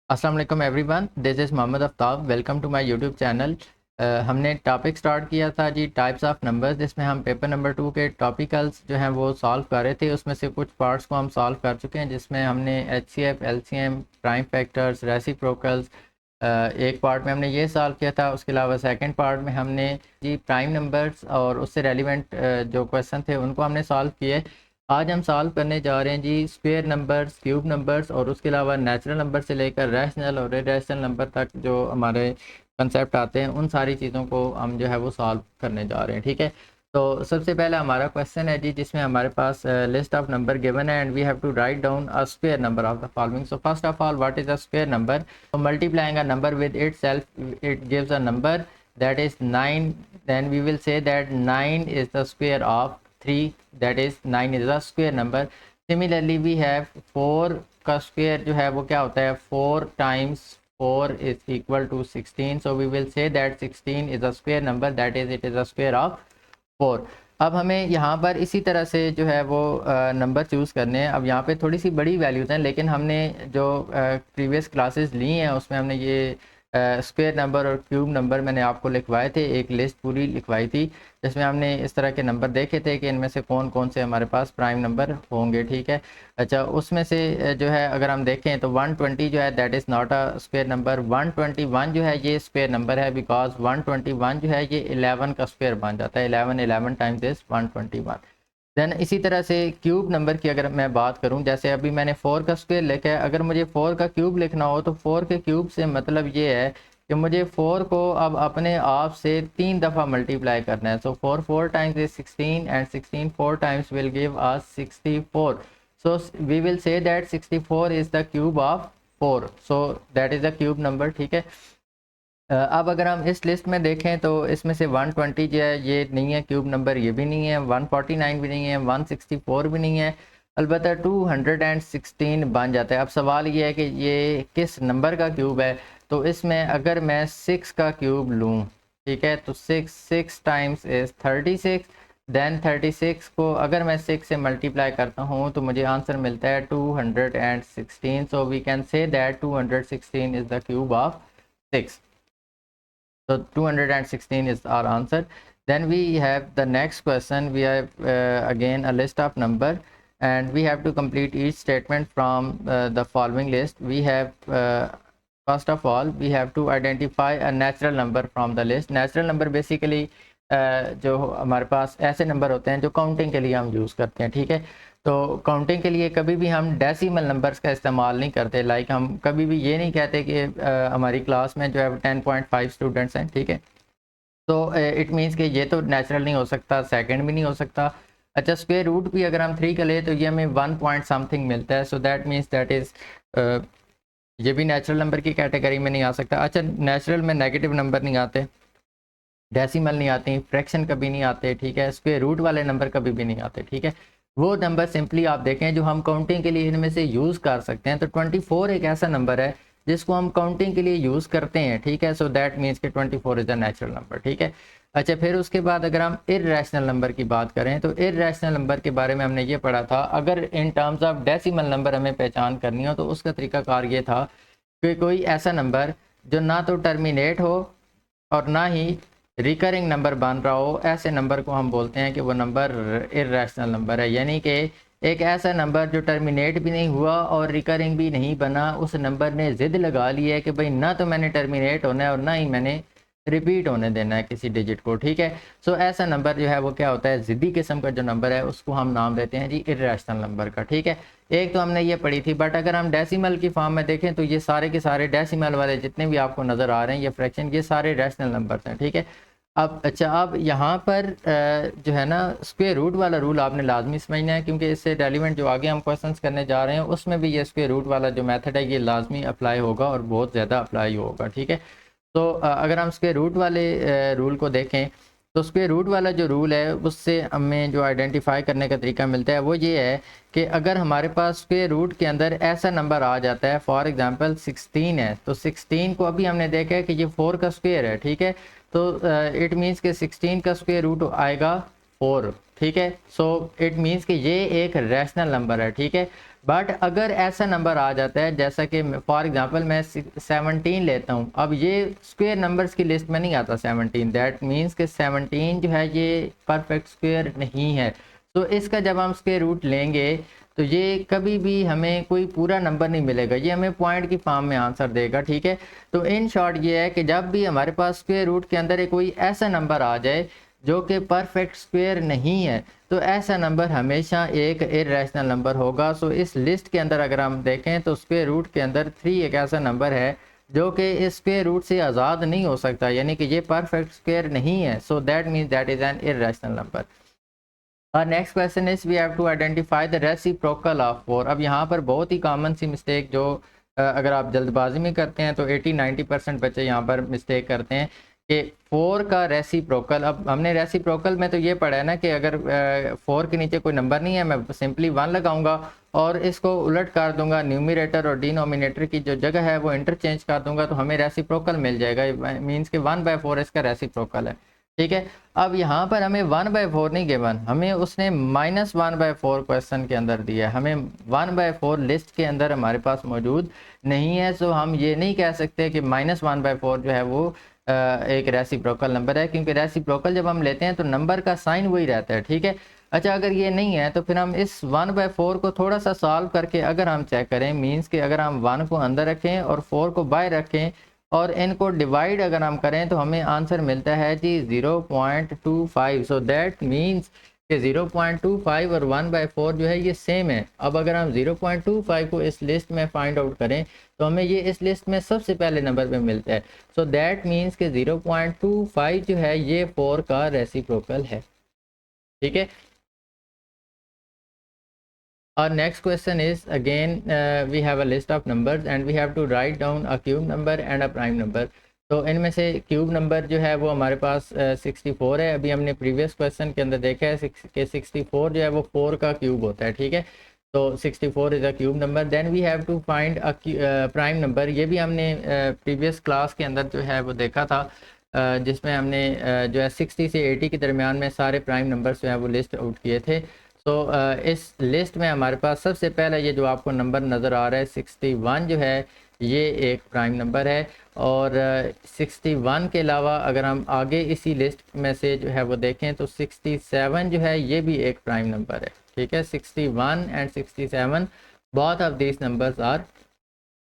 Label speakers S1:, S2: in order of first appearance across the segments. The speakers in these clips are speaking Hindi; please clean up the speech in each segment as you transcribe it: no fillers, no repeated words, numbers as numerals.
S1: अस्सलाम वालेकुम everyone, this is Mohammad Aftab. Welcome to my YouTube channel. हमने टॉपिक स्टार्ट किया था जी टाइप्स ऑफ नंबर्स, जिसमें हम पेपर नंबर 2 के टॉपिकल्स जो हैं वो सॉल्व कर रहे थे। उसमें से कुछ पार्ट्स को हम सॉल्व कर चुके हैं, जिसमें हमने HCF, LCM, prime factors, reciprocals एक पार्ट में हमने ये सॉल्व किया था। उसके अलावा सेकंड पार्ट में हमने जी प्राइम नंबर्स और उससे रेलिवेंट जो क्वेश्चन थे उनको हमने सॉल्व किए। आज हम सॉल्व करने जा रहे हैं जी स्क्वायर नंबर्स, क्यूब नंबर्स और उसके अलावा नेचुरल नंबर से लेकर रैशनल और इरेशनल नंबर तक जो हमारे कंसेप्ट आते हैं, उन सारी चीज़ों को हम जो है वो सॉल्व करने जा रहे हैं। ठीक है, तो सबसे पहला हमारा क्वेश्चन है जी, जिसमें हमारे पास लिस्ट ऑफ नंबर गिवन है and we have to write down a square number of the following. So first of all, what is a square number? So multiplying a number with itself, it gives a number that is 9. Then we will say that 9 is the square of 3, that is 9 is a square number. Similarly we have 4 का square जो है वो क्या होता है, 4 times 4 is equal to 16. So we will say that 16 is a square number, that is it is a square of 4. अब हमें यहाँ पर इसी तरह से जो है वो नंबर चूज़ करने हैं। अब यहाँ पे थोड़ी सी बड़ी वैल्यूज़ हैं, लेकिन हमने जो प्रीवियस क्लासेस ली हैं उसमें हमने ये स्क्वायर नंबर और क्यूब नंबर मैंने आपको लिखवाए थे, एक लिस्ट पूरी लिखवाई थी, जिसमें हमने इस तरह के नंबर देखे थे कि इनमें से कौन कौन से हमारे पास प्राइम नंबर होंगे। ठीक है, अच्छा, उसमें से जो है अगर हम देखें तो 120 जो है that is not a square number. 121 जो है ये स्क्वायर नंबर है, बिकॉज 121 जो है ये 11 का स्क्वायर बन जाता है। 11 टाइम्स इज 121। देन इसी तरह से क्यूब नंबर की अगर मैं बात करूं, जैसे अभी मैंने 4 का स्क्वायर लिखा है, अगर मुझे 4 का क्यूब लिखना हो तो 4 के क्यूब से मतलब ये है कि मुझे 4 को अब अपने आप से 3 दफ़ा मल्टीप्लाई करना है। So 4 times is 16 and 16 4 times will give us 64. So we will say that 64 is the cube of 4. So that is the cube number. ठीक है, अब अगर हम इस लिस्ट में देखें तो इसमें से 120 जो है ये नहीं है क्यूब नंबर, ये भी नहीं है, 149 भी नहीं है, 164 भी नहीं है, अलबत्ता 216 बन जाता है। अब सवाल ये है कि ये किस नंबर का क्यूब है। तो इसमें अगर मैं 6 का क्यूब लूँ, ठीक है, तो 6 टाइम्स इज़ 36। देन 36 को अगर मैं 6 से मल्टीप्लाई करता हूँ तो मुझे आंसर मिलता है 216. So we can say that 216 is the cube of 6. So 216 is our answer. Then we have the next question. We have again a list of number and we have to complete each statement from the following list. We have first of all we have to identify a natural number from the list. Natural number basically जो हमारे पास ऐसे नंबर होते हैं जो काउंटिंग के लिए हम यूज़ करते हैं। ठीक है, तो काउंटिंग के लिए कभी भी हम डेसिमल नंबर्स का इस्तेमाल नहीं करते। लाइक हम कभी भी ये नहीं कहते कि हमारी क्लास में जो है 10.5 स्टूडेंट्स हैं। ठीक है, तो इट मीन्स कि ये तो नेचुरल नहीं हो सकता, सेकंड भी नहीं हो सकता। अच्छा, स्क्वायर रूट भी अगर हम 3 का ले तो ये हमें 1 पॉइंट समथिंग मिलता है। So that means that is ये भी नेचुरल नंबर की कैटेगरी में नहीं आ सकता। अच्छा, नेचुरल में नेगेटिव नंबर नहीं आते, डेसिमल नहीं आती, फ्रैक्शन कभी नहीं आते। ठीक है, स्क्वायर रूट वाले नंबर कभी भी नहीं आते। ठीक है, वो नंबर सिंपली आप देखें जो हम काउंटिंग के लिए इनमें से यूज़ कर सकते हैं। तो 24 एक ऐसा नंबर है जिसको हम काउंटिंग के लिए यूज़ करते हैं। ठीक है, सो दैट मीन्स कि 24 इज़ अ नेचुरल नंबर। ठीक है, अच्छा, फिर उसके बाद अगर हम इर्रेशनल नंबर की बात करें तो इर्रेशनल नंबर के बारे में हमने ये पढ़ा था, अगर in terms of decimal number हमें पहचान करनी हो तो उसका तरीकाकार ये था कि कोई ऐसा नंबर जो ना तो टर्मिनेट हो और ना ही रिकरिंग नंबर बन रहा हो, ऐसे नंबर को हम बोलते हैं कि वो नंबर इर्रेशनल नंबर है। यानी कि एक ऐसा नंबर जो टर्मिनेट भी नहीं हुआ और रिकरिंग भी नहीं बना, उस नंबर ने ज़िद लगा ली है कि भाई ना तो मैंने टर्मिनेट होना है और ना ही मैंने रिपीट होने देना है किसी डिजिट को। ठीक है, सो ऐसा नंबर जो है वो क्या होता है, ज़िद्दी किस्म का जो नंबर है उसको हम नाम देते हैं जी इर्रेशनल नंबर का। ठीक है, एक तो हमने ये पढ़ी थी। बट अगर हम डेसिमल की फॉर्म में देखें तो ये सारे के सारे डेसिमल वाले जितने भी आपको नज़र आ रहे हैं, ये फ्रैक्शन, ये सारे रैशनल नंबर्स हैं। ठीक है, अब अच्छा, अब यहाँ पर जो है ना स्क्वायर रूट वाला रूल आपने लाजमी समझना है, क्योंकि इससे रेलिवेंट जो आगे हम क्वेश्चंस करने जा रहे हैं उसमें भी ये स्क्वायर रूट वाला जो मेथड है ये लाजमी अप्लाई होगा और बहुत ज़्यादा अप्लाई होगा। ठीक है, तो अगर हम स्क्वायर रूट वाले रूल को देखें तो स्क्वायर रूट वाला जो रूल है उससे हमें जो आइडेंटिफाई करने का तरीका मिलता है वो ये है कि अगर हमारे पास स्क्वायर रूट के अंदर ऐसा नंबर आ जाता है, फॉर एग्जांपल 16 है, तो 16 को अभी हमने देखा है कि ये 4 का स्क्वायर है। ठीक है, तो इट मीन्स कि 16 का स्क्वायर रूट आएगा 4। ठीक है, सो इट मीन्स कि ये एक रैशनल नंबर है। ठीक है, बट अगर ऐसा नंबर आ जाता है जैसा कि फॉर एग्जांपल मैं 17 लेता हूँ, अब ये स्क्वायर नंबर्स की लिस्ट में नहीं आता 17, दैट मीन्स कि 17 जो है ये परफेक्ट स्क्वायर नहीं है। तो इसका जब हम स्क्वायर रूट लेंगे तो ये कभी भी हमें कोई पूरा नंबर नहीं मिलेगा, ये हमें पॉइंट की फॉर्म में आंसर देगा, ठीक है। तो इन शॉर्ट ये है कि जब भी हमारे पास स्क्वायर रूट के अंदर एक कोई ऐसा नंबर आ जाए जो कि परफेक्ट स्क्वायर नहीं है, तो ऐसा नंबर हमेशा एक इर्रेशनल नंबर होगा। सो इस लिस्ट के अंदर अगर हम देखें तो स्क्वायर रूट के अंदर 3 एक ऐसा नंबर है जो कि इस स्क्वायर रूट से आज़ाद नहीं हो सकता, यानी कि ये परफेक्ट स्क्वायर नहीं है। So that means that is an irrational number. और next question is we have to identify the reciprocal of 4। अब यहाँ पर बहुत ही कॉमन सी मिस्टेक जो अगर आप जल्दबाजी में करते हैं तो 80-90% बच्चे यहाँ पर मिस्टेक करते हैं कि 4 का रेसिप्रोकल। अब हमने रेसिप्रोकल में तो ये पढ़ा है ना कि अगर 4 के नीचे कोई नंबर नहीं है, मैं सिंपली 1 लगाऊंगा और इसको उलट कर दूंगा, न्यूमरेटर और डिनोमिनेटर की जो जगह है वो इंटरचेंज कर दूंगा, तो हमें रेसिप्रोकल मिल जाएगा। मीन्स कि 1/4 इसका रेसिप्रोकल है, ठीक है। अब यहाँ पर हमें 1/4 नहीं गिवन, हमें उसने -1/4 क्वेश्चन के अंदर दिया है, हमें 1/4 लिस्ट के अंदर हमारे पास मौजूद नहीं है। सो हम ये नहीं कह सकते कि -1/4 जो है वो एक रेसिप्रोकल नंबर है, क्योंकि रेसिप्रोकल जब हम लेते हैं तो नंबर का साइन वही रहता है, ठीक है। अच्छा, अगर ये नहीं है तो फिर हम इस 1/4 को थोड़ा सा सॉल्व करके अगर हम चेक करें, मीन्स कि अगर हम 1 को अंदर रखें और 4 को बाहर रखें और इनको डिवाइड अगर हम करें तो हमें आंसर मिलता है जी 0.25। सो दैट मीन्स कि 0.25 और 1/4 जो है ये सेम है। अब अगर हम 0.25 को इस लिस्ट में फाइंड आउट करें तो हमें ये इस लिस्ट में सबसे पहले नंबर पे मिलता है। सो दैट मीन्स कि 0.25 जो है ये 4 का रेसिप्रोकल है, ठीक है। Our next question is again we have a list of numbers and we have to write down a cube number and a prime number। तो इनमें से क्यूब नंबर जो है वो हमारे पास 64 है। अभी हमने प्रीवियस क्वेश्चन के अंदर देखा है कि 64 जो है वो 4 का क्यूब होता है, ठीक है। तो 64 is a cube number. Then we have to find a prime number. ये भी हमने प्रीवियस क्लास के अंदर जो है वो देखा था, जिसमें हमने जो है 60 से 80 के दरमियान में सारे प्राइम नंबर्स जो है वो लिस्ट आउट किए थे। तो इस लिस्ट में हमारे पास सबसे पहला ये जो आपको नंबर नज़र आ रहा है 61 जो है ये एक प्राइम नंबर है। और 61 के अलावा अगर हम आगे इसी लिस्ट में से जो है वो देखें तो 67 जो है ये भी एक प्राइम नंबर है, ठीक है। 61 and 67 both of these numbers are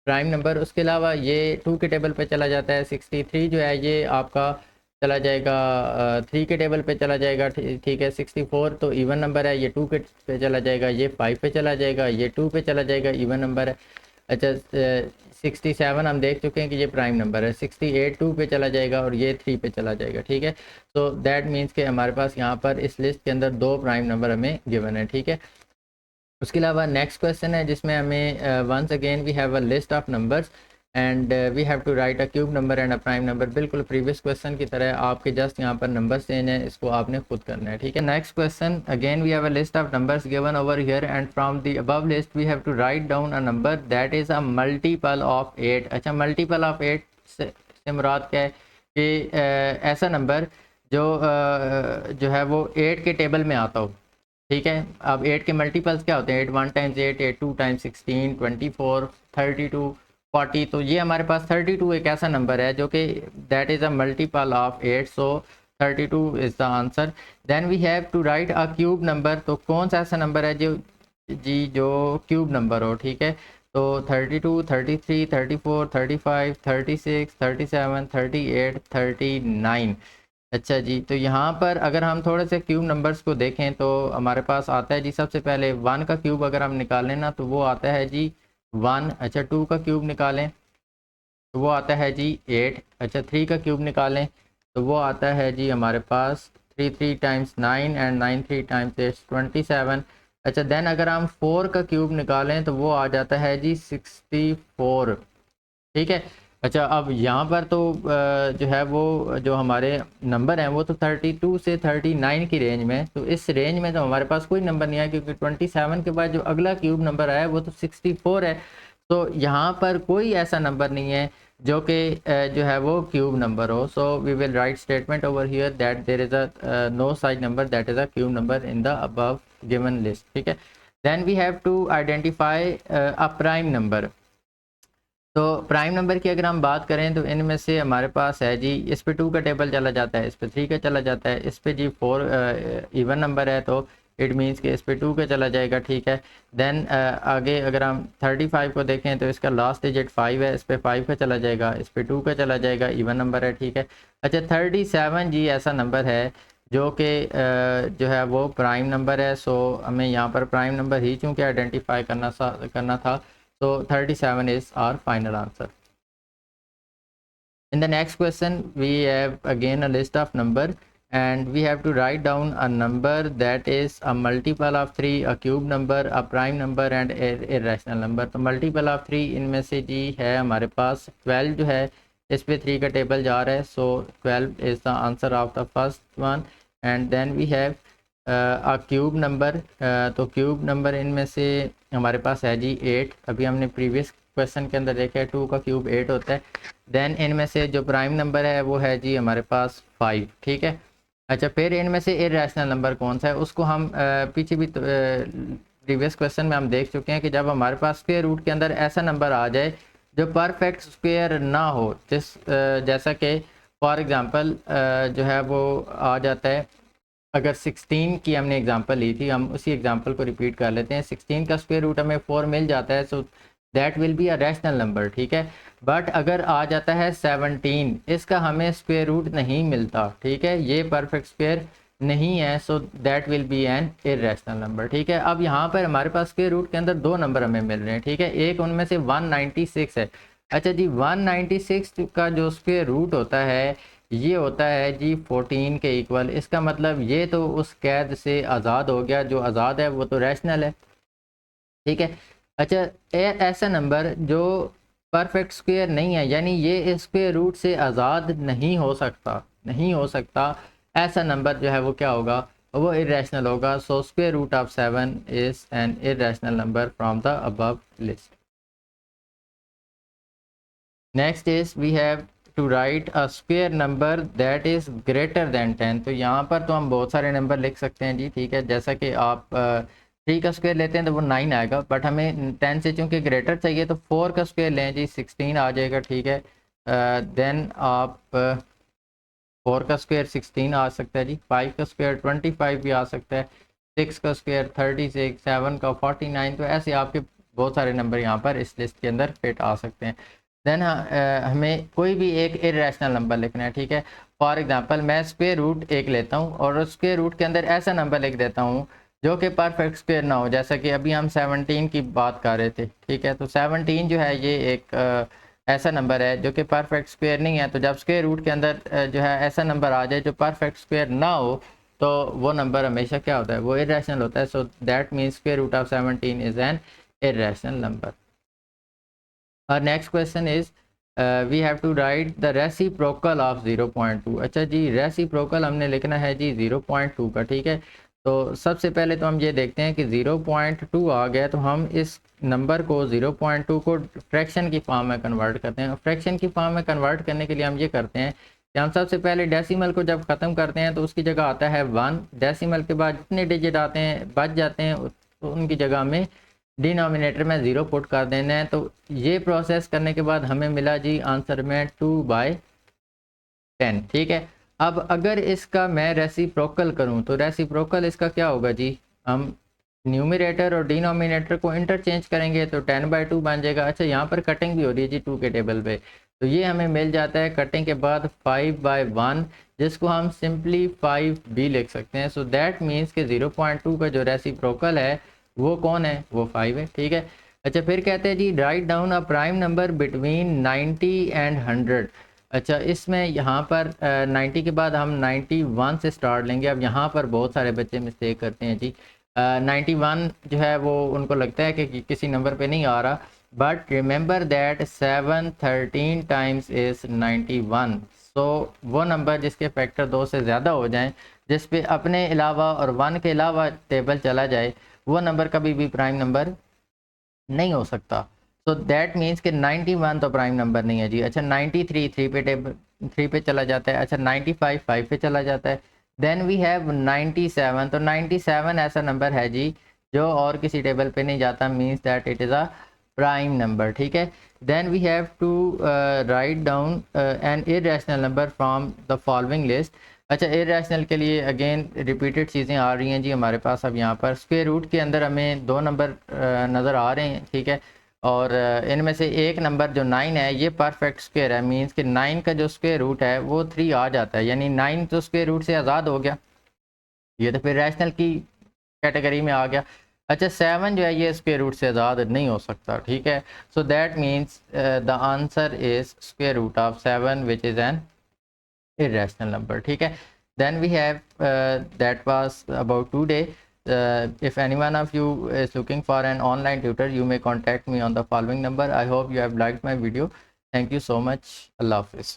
S1: prime number. उसके अलावा ये 2 के टेबल पे चला जाता है। 63 जो है ये आपका चला जाएगा 3 के टेबल पे चला जाएगा, ठीक है। 64 तो इवन नंबर है, ये 2 के पे चला जाएगा, ये 5 पे चला जाएगा, ये 2 पे चला जाएगा, इवन नंबर है। अच्छा 67 हम देख चुके हैं कि ये प्राइम नंबर है। 68 2 पे चला जाएगा और ये 3 पे चला जाएगा, ठीक है। तो दैट मीन्स कि हमारे पास यहाँ पर इस लिस्ट के अंदर 2 प्राइम नंबर हमें गिवन है, ठीक है। उसके अलावा नेक्स्ट क्वेश्चन है जिसमें हमें once again we have a list of numbers and we have to write a cube number and a prime number. बिल्कुल प्रीवियस क्वेश्चन की तरह आपके जस्ट यहाँ पर नंबर चेंज है, इसको आपने खुद करना है, ठीक है। Next question again we have a list of numbers given over here and from the above list we have to write down a number that is a multiple of 8। अच्छा, मल्टीपल ऑफ 8 से मुराद क्या है कि ऐसा नंबर जो है वो 8 के टेबल में आता हो, ठीक है। अब 8 के मल्टीपल्स क्या होते हैं? 8 1 टाइम्स 8, 8 2 टाइम्स 16, 24, 32, 40। तो ये हमारे पास 32 एक ऐसा नंबर है जो कि that is a multiple of 8। So 32 is the answer. Then we have to write a cube number. तो कौन सा ऐसा नंबर है जो क्यूब नंबर हो, ठीक है। तो 32, 33, 34, 35, 36, 37, 38, 39। अच्छा जी, तो यहाँ पर अगर हम थोड़े से क्यूब नंबर्स को देखें तो हमारे पास आता है जी सबसे पहले 1 का क्यूब अगर हम निकालें ना तो वो आता है जी 1। अच्छा 2 का क्यूब निकालें तो वो आता है जी 8। अच्छा 3 का क्यूब निकालें तो वो आता है जी हमारे पास 3 3 टाइम्स 9 एंड 9 3 टाइम्स 8 27। अच्छा देन अगर हम 4 का क्यूब निकालें तो वो आ जाता है जी 64, ठीक है। अच्छा अब यहाँ पर तो जो है वो जो हमारे नंबर हैं वो तो 32 से 39 की रेंज में। तो इस रेंज में तो हमारे पास कोई नंबर नहीं है, क्योंकि 27 के बाद जो अगला क्यूब नंबर आया वो तो 64 है। तो यहाँ पर कोई ऐसा नंबर नहीं है जो कि जो है वो क्यूब नंबर हो। So we will write statement over here that there is a no such number that is a cube number in the above given list, ठीक है। Then we have to identify a prime number. तो प्राइम नंबर की अगर हम बात करें तो इनमें से हमारे पास है जी, इस पे 2 का टेबल चला जाता है, इस पे 3 का चला जाता है, इस पे जी 4 इवन नंबर है तो इट मीन्स कि इस पे 2 का चला जाएगा, ठीक है। देन आगे अगर हम 35 को देखें तो इसका लास्ट डिजिट 5 है, इस पे 5 का चला जाएगा, इस पे 2 का चला जाएगा, इवन नंबर है, ठीक है। अच्छा 37 जी ऐसा नंबर है जो कि जो है वो प्राइम नंबर है। सो हमें यहाँ पर प्राइम नंबर ही चूँकि आइडेंटिफाई करना था, so 37 is our final answer. In the next question we have again a list of number and we have to write down a number that is a multiple of 3, a cube number, a prime number and a irrational number. तो multiple of 3 इनमें से जी है हमारे पास 12 जो है, इस पे 3 का टेबल जा रहा है, so 12 is the answer of the first one. And then we have a cube number, तो क्यूब नंबर इनमें से हमारे पास है जी 8, अभी हमने प्रीवियस क्वेश्चन के अंदर देखा है 2 का क्यूब 8 होता है। देन इनमें से जो प्राइम नंबर है वो है जी हमारे पास 5, ठीक है। अच्छा फिर इनमें से इरैशनल नंबर कौन सा है, उसको हम पीछे भी प्रीवियस क्वेश्चन में हम देख चुके हैं कि जब हमारे पास स्क्वायर रूट के अंदर ऐसा नंबर आ जाए जो परफेक्ट स्क्वायर ना हो, जैसा कि फॉर एग्ज़ाम्पल जो है वो आ जाता है, अगर 16 की हमने एग्जांपल ली थी, हम उसी एग्जांपल को रिपीट कर लेते हैं। 16 का स्क्वायर रूट हमें 4 मिल जाता है, so that will be a rational number, ठीक है। बट अगर आ जाता है 17, इसका हमें स्क्वायर रूट नहीं मिलता, ठीक है, ये परफेक्ट स्क्वायर नहीं है, so that will be an irrational number, ठीक है। अब यहाँ पर हमारे पास स्क्वायर रूट के अंदर 2 नंबर हमें मिल रहे हैं, ठीक है, एक उनमें से 196 है। अच्छा जी 196 का जो स्क्वायर रूट होता है ये होता है जी 14 के इक्वल। इसका मतलब ये तो उस कैद से आज़ाद हो गया, जो आज़ाद है वो तो रैशनल है, ठीक है। अच्छा ऐसा नंबर जो परफेक्ट स्क्वायर नहीं है, यानी ये स्क्वायर रूट से आज़ाद नहीं हो सकता, ऐसा नंबर जो है वो क्या होगा, वो इररेशनल होगा। So square root of 7 is an irrational number from the above list. Next is we have to write a square number that is greater than 10। तो यहाँ पर तो हम बहुत सारे नंबर लिख सकते हैं जी, ठीक है। जैसा कि आप 3 का स्क्वायर लेते हैं तो वो 9 आएगा, बट हमें 10 से चूँकि ग्रेटर चाहिए तो 4 का स्क्वायर लें जी, 16 आ जाएगा, ठीक है। देन आप 4 का स्क्वायर 16 आ सकता है जी, 5 का स्क्वायर 25 भी आ सकता है, 6 का स्क्वायर 36, 7 का 49। तो ऐसे आपके बहुत सारे नंबर यहाँ पर इस लिस्ट के अंदर फिट आ सकते हैं। देन हमें कोई भी एक इररेशनल नंबर लिखना है, ठीक है। फॉर एग्जांपल मैं स्क्वायर रूट 1 लेता हूँ और स्क्वायर रूट के अंदर ऐसा नंबर लिख देता हूँ जो कि परफेक्ट स्क्वायर ना हो, जैसा कि अभी हम 17 की बात कर रहे थे, ठीक है। तो 17 जो है ये एक ऐसा नंबर है जो कि परफेक्ट स्क्वायर नहीं है। तो जब स्क्वायर रूट के अंदर जो है ऐसा नंबर आ जाए जो परफेक्ट स्क्वायर ना हो, तो वो नंबर हमेशा क्या होता है, वो इररेशनल होता है। So that means square root of 17 is an irrational number. Our next question is we have to write the reciprocal of 0.2। अच्छा जी रेसिप्रोकल हमने लिखना है जी 0.2 का, ठीक है। तो सबसे पहले तो हम ये देखते हैं कि 0.2 आ गया, तो हम इस नंबर को 0.2 को फ्रैक्शन की फॉर्म में कन्वर्ट करते हैं। फ्रैक्शन की फॉर्म में कन्वर्ट करने के लिए हम ये करते हैं कि हम सबसे पहले डेसिमल को जब ख़त्म करते हैं तो उसकी जगह आता है 1, डेसिमल के बाद जितने डिजिट आते हैं बच जाते हैं तो उनकी जगह में डिनोमिनेटर में 0 पुट कर देना है। तो ये प्रोसेस करने के बाद हमें मिला जी आंसर में 2/10, ठीक है। अब अगर इसका मैं रेसिप्रोकल करूं तो रेसिप्रोकल इसका क्या होगा जी, हम न्यूमरेटर और डिनोमिनेटर को इंटरचेंज करेंगे तो 10/2 बन जाएगा। अच्छा यहाँ पर कटिंग भी हो रही है जी 2 के टेबल पे, तो ये हमें मिल जाता है कटिंग के बाद 5/1, जिसको हम सिंपली 5 भी लिख सकते हैं। सो दैट मीन्स कि 0.2 का जो रेसिप्रोकल है वो कौन है, वो 5 है, ठीक है। अच्छा फिर कहते हैं जी write down a prime number between 90 and 100। अच्छा इसमें यहाँ पर 90 के बाद हम 91 से स्टार्ट लेंगे। अब यहाँ पर बहुत सारे बच्चे मिस्टेक करते हैं जी, 91 जो है वो उनको लगता है कि किसी नंबर पे नहीं आ रहा, but remember that 7 13 times is 91। सो वो नंबर जिसके फैक्टर 2 से ज़्यादा हो जाएं, जिस पे अपने अलावा और 1 के अलावा टेबल चला जाए, वो नंबर कभी भी प्राइम नंबर नहीं हो सकता। सो दैट मीन्स कि 91 तो प्राइम नंबर नहीं है जी। अच्छा 93 3 पे चला जाता है। अच्छा 95 5 पे चला जाता है। Then we have 97। तो 97 ऐसा नंबर है जी जो और किसी टेबल पे नहीं जाता means that it is a prime number, ठीक है। Then we have to write down an irrational number from the following list. अच्छा, इरेशनल के लिए अगेन रिपीटेड चीज़ें आ रही हैं जी हमारे पास। अब यहाँ पर स्क्वायर रूट के अंदर हमें 2 नंबर नज़र आ रहे हैं, ठीक है। और इनमें से एक नंबर जो 9 है ये परफेक्ट स्क्वायर है, मींस कि 9 का जो स्क्वायर रूट है वो 3 आ जाता है, यानी 9 तो स्क्वायर रूट से आज़ाद हो गया, ये तो फिर रैशनल की कैटेगरी में आ गया। अच्छा, 7 जो है ये स्क्वायर रूट से आज़ाद नहीं हो सकता, ठीक है। So that means the answer is square root of 7 which is an irrational number, ठीक है। Then we have that was about today. If any one of you is looking for an online tutor, you may contact me on the following number. I hope you have liked my video. Thank you so much. Allah Hafiz.